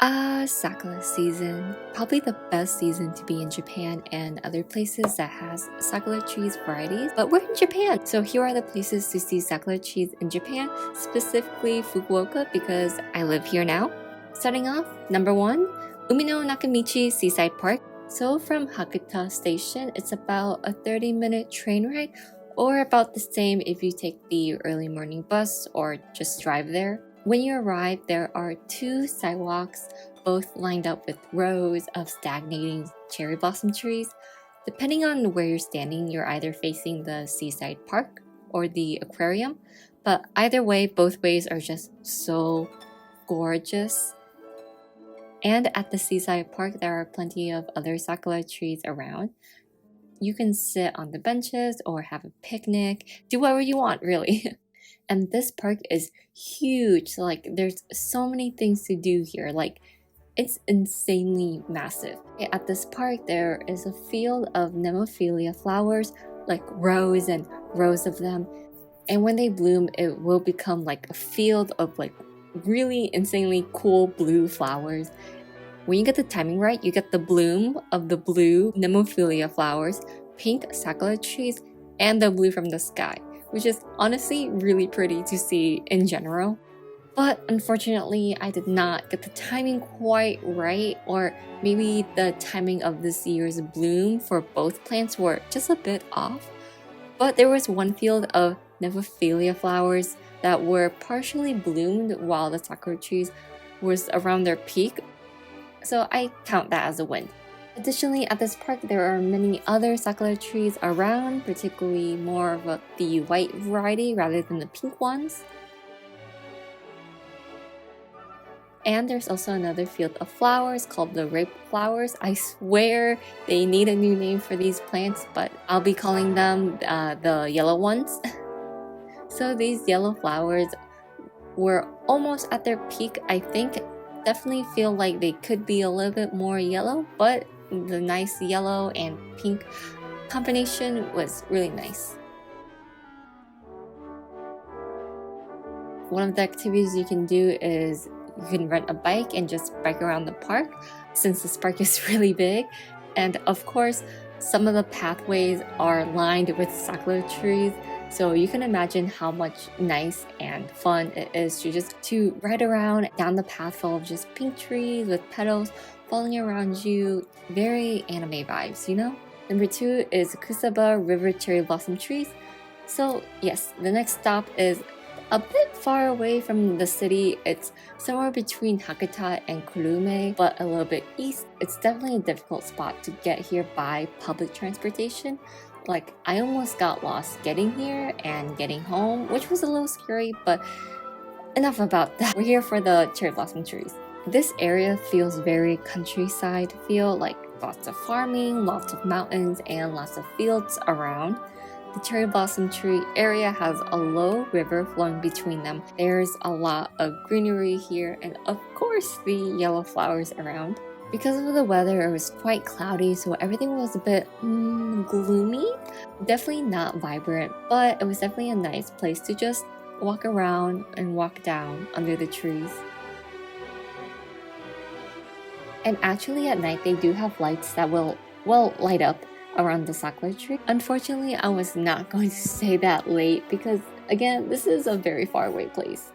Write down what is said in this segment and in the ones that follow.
Sakura season. Probably the best season to be in Japan and other places that has sakura trees varieties. But we're in Japan, so here are the places to see sakura trees in Japan, specifically Fukuoka because I live here now. Starting off, number 1, Umino Nakamichi Seaside Park. So from Hakuta Station, it's about a 30-minute train ride, or about the same if you take the early morning bus or just drive there. When you arrive, there are 2 sidewalks, both lined up with rows of stagnating cherry blossom trees. Depending on where you're standing, you're either facing the seaside park or the aquarium, but either way, both ways are just so gorgeous. And at the seaside park, there are plenty of other sakura trees around. You can sit on the benches or have a picnic, do whatever you want, really. And this park is huge. So, like, there's so many things to do here. Like, it's insanely massive. At this park, there is a field of nemophilia flowers, like rows and rows of them. And when they bloom, it will become like a field of like really insanely cool blue flowers. When you get the timing right, you get the bloom of the blue nemophilia flowers, pink sakura trees, and the blue from the sky, which is honestly really pretty to see in general. But unfortunately, I did not get the timing quite right, or maybe the timing of this year's bloom for both plants were just a bit off. But there was one field of nemophilia flowers that were partially bloomed while the sakura trees was around their peak, so I count that as a win. Additionally, at this park, there are many other sakura trees around, particularly more of the white variety rather than the pink ones. And there's also another field of flowers called the rape flowers. I swear they need a new name for these plants, but I'll be calling them the yellow ones. So these yellow flowers were almost at their peak, I think. Definitely feel like they could be a little bit more yellow, but the nice yellow and pink combination was really nice. One of the activities you can do is you can rent a bike and just bike around the park, since this park is really big. And of course, some of the pathways are lined with sakura trees, so you can imagine how much nice and fun it is to ride around down the path full of just pink trees with petals falling around you. Very anime vibes, you know? Number 2 is Kusaba River Cherry Blossom Trees. So yes, the next stop is a bit far away from the city. It's somewhere between Hakuta and Kurume, but a little bit east. It's definitely a difficult spot to get here by public transportation. Like, I almost got lost getting here and getting home, which was a little scary, but enough about that. We're here for the cherry blossom trees. This area feels very countryside feel, like lots of farming, lots of mountains, and lots of fields around. The cherry blossom tree area has a low river flowing between them. There's a lot of greenery here, and of course the yellow flowers around. Because of the weather, it was quite cloudy, so everything was a bit gloomy. Definitely not vibrant, but it was definitely a nice place to just walk around and walk down under the trees. And actually at night, they do have lights that will light up around the sakura tree. Unfortunately, I was not going to stay that late because, again, this is a very far away place.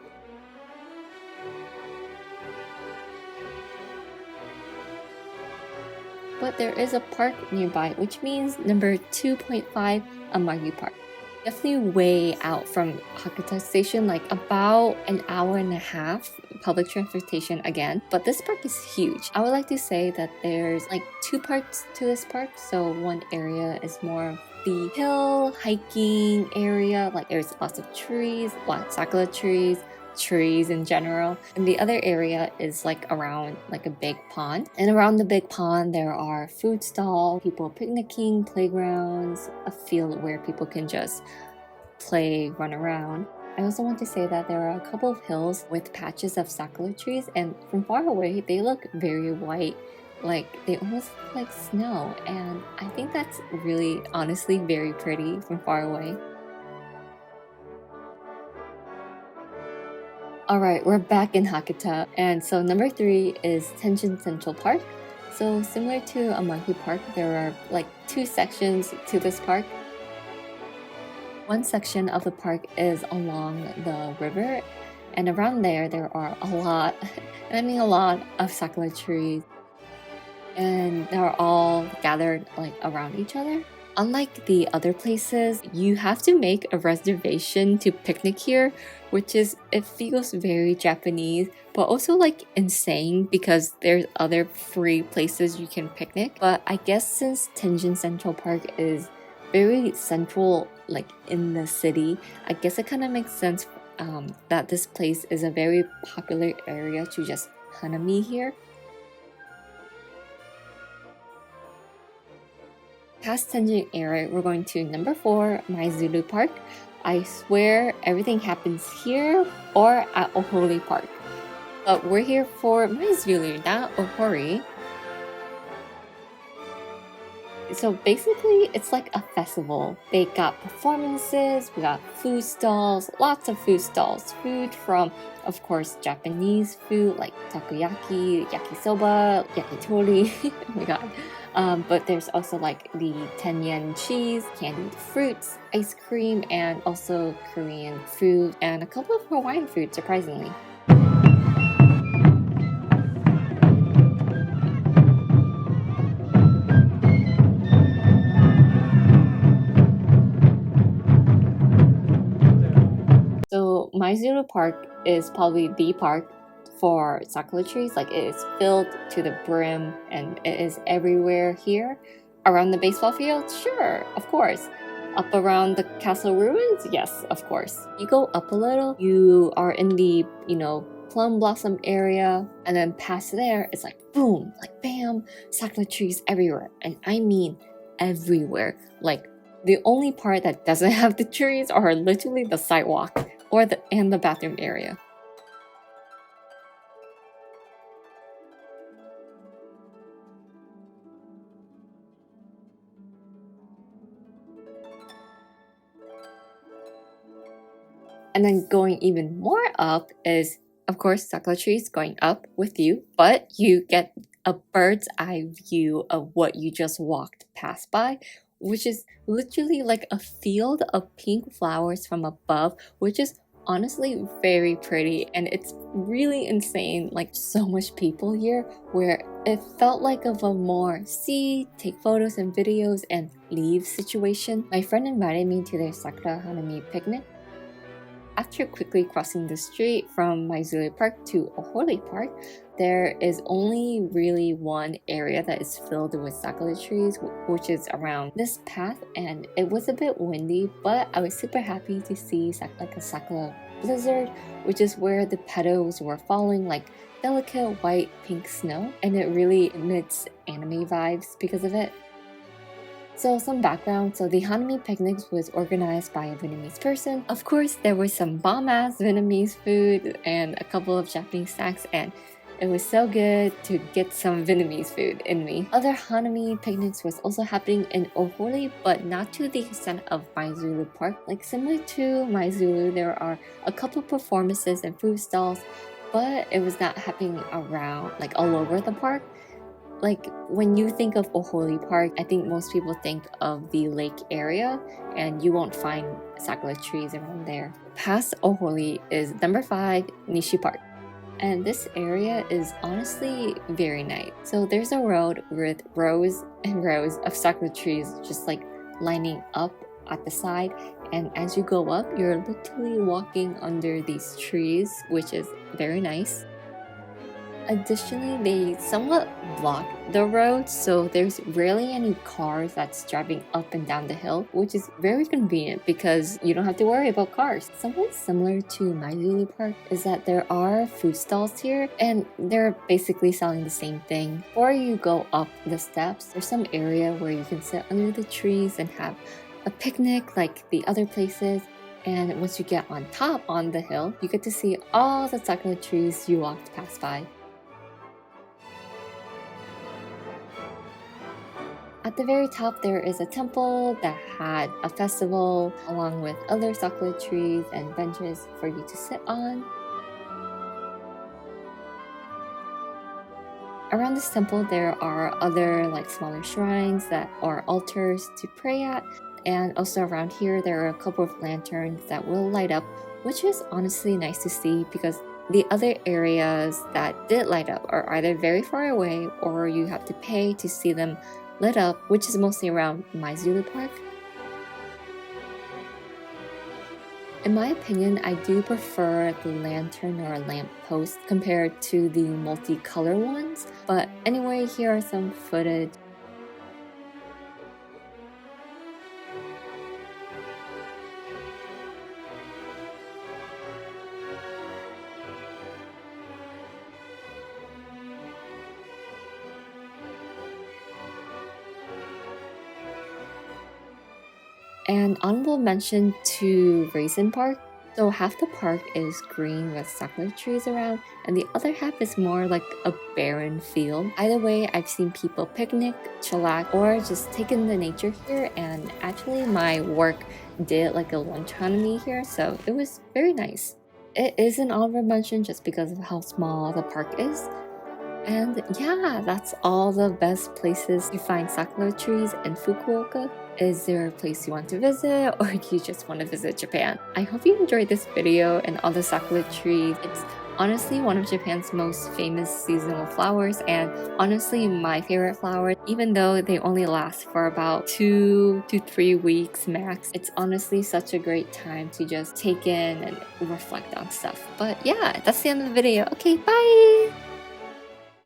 But there is a park nearby, which means number 2.5, Amaru Park. Definitely way out from Hakuta Station, like about an hour and a half public transportation again. But this park is huge. I would like to say that there's like 2 parts to this park. So one area is more of the hill hiking area, like there's lots of trees, lots of sakura trees in general, and the other area is like around like a big pond, and around the big pond there are food stalls, people picnicking, playgrounds, a field where people can just play, run around. I also want to say that there are a couple of hills with patches of sakura trees, and from far away they look very white, like they almost look like snow, and I think that's really honestly very pretty from far away. Alright, we're back in Hakata, and so number 3 is Tenjin Central Park. So similar to a monkey park, there are like 2 sections to this park. One section of the park is along the river, and around there are a lot, and I mean a lot, of sakura trees, and they're all gathered like around each other. Unlike the other places, you have to make a reservation to picnic here, which is, it feels very Japanese, but also like insane because there's other free places you can picnic. But I guess since Tenjin Central Park is very central, like in the city, I guess it kind of makes sense that this place is a very popular area to just hanami here. Past Tenjin area, we're going to number 4, Maizuru Park. I swear everything happens here or at Ohori Park. But we're here for Maizuru, not Ohori. So basically, it's like a festival. They got performances, we got food stalls, lots of food stalls. Food from, of course, Japanese food like takoyaki, yakisoba, yakitori. Oh my god. But there's also like the 10 yen cheese, candied fruits, ice cream, and also Korean food, and a couple of Hawaiian food, surprisingly. So Maizuru Park is probably the park for sakura trees. Like, it is filled to the brim and it is everywhere here. Around the baseball field? Sure, of course. Up around the castle ruins? Yes, of course. You go up a little, you are in the, plum blossom area, and then past there, it's like boom, like bam, sakura trees everywhere. And I mean everywhere. Like, the only part that doesn't have the trees are literally the sidewalk and the bathroom area. And then going even more up is, of course, sakura trees going up with you, but you get a bird's eye view of what you just walked past by, which is literally like a field of pink flowers from above, which is honestly very pretty. And it's really insane, like so much people here, where it felt like of a more see, take photos and videos and leave situation. My friend invited me to their sakura hanami picnic. After quickly crossing the street from Maizuru Park to Ohori Park, there is only really one area that is filled with sakura trees, which is around this path, and it was a bit windy, but I was super happy to see like a sakura blizzard, which is where the petals were falling like delicate white pink snow, and it really emits anime vibes because of it. So some background, so the Hanami Picnics was organized by a Vietnamese person. Of course, there was some bomb-ass Vietnamese food and a couple of Japanese snacks, and it was so good to get some Vietnamese food in me. Other Hanami Picnics was also happening in Ohori, but not to the extent of Maizuru Park. Like similar to Maizuru, there are a couple performances and food stalls, but it was not happening around, like all over the park. Like when you think of Ohori Park, I think most people think of the lake area, and you won't find sakura trees around there. Past Ohori is number 5, Nishi Park. And this area is honestly very nice. So there's a road with rows and rows of sakura trees just like lining up at the side. And as you go up, you're literally walking under these trees, which is very nice. Additionally, they somewhat block the road, so there's rarely any cars that's driving up and down the hill, which is very convenient because you don't have to worry about cars. Somewhat similar to Maizuru Park is that there are food stalls here, and they're basically selling the same thing. Before you go up the steps, there's some area where you can sit under the trees and have a picnic like the other places. And once you get on top on the hill, you get to see all the sakura trees you walked past by. At the very top, there is a temple that had a festival along with other sakura trees and benches for you to sit on. around this temple there are other like smaller shrines that are altars to pray at, and also around here there are a couple of lanterns that will light up, which is honestly nice to see because the other areas that did light up are either very far away or you have to pay to see them lit up, which is mostly around Maizuru Park. In my opinion, I do prefer the lantern or lamp post compared to the multicolor ones, but anyway, here are some footage. And honorable mention to Raisin Park. So half the park is green with sakura trees around, and the other half is more like a barren field. Either way, I've seen people picnic, chillax, or just take in the nature here, and actually my work did like a lunch economy here, so it was very nice. It is an honorable mention just because of how small the park is. And yeah, that's all the best places to find sakura trees in Fukuoka. Is there a place you want to visit, or do you just want to visit Japan? I hope you enjoyed this video and all the sakura trees. It's honestly one of Japan's most famous seasonal flowers, and honestly my favorite flower, even though they only last for about 2 to 3 weeks max. It's honestly such a great time to just take in and reflect on stuff. But yeah, that's the end of the video. Okay, bye!